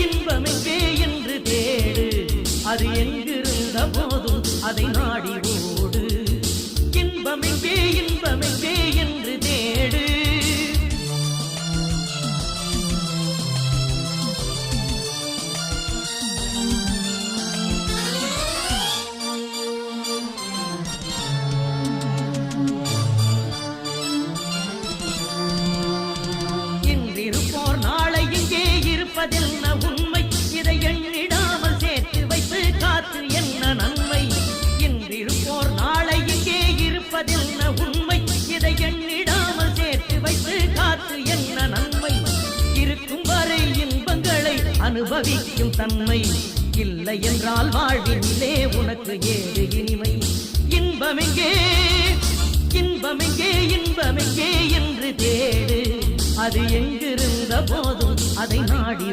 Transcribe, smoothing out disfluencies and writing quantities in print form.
இன்பமெங்கே என்று தேடு, அது எங்கிருந்த போதும் அதை நாடி ஓடு. இன்பமெங்கே என்று தேடு. இன்றிருப்போர் நாளை இங்கே இருப்பதென்ன உண்மை, இதை எண்ணிடாமல் சேர்த்து வைத்து காத்து என்ன நன்மை. இன்றிருப்போர் நாளை இங்கே இருப்பதென்ன உண்மை, இதை எண்ணிடாமல் சேர்த்து வைத்து காத்து என்ன நன்மை. இருக்கும் வரை இன்பங்களை அனுபவிக்கும் தன்மை, இல்லை என்றால் வாழ்வினிலே உனக்கு ஏது இனிமை. இன்பமெங்கே என்று தேடு, அது எங்கிருந்த போதும் அதை நாடி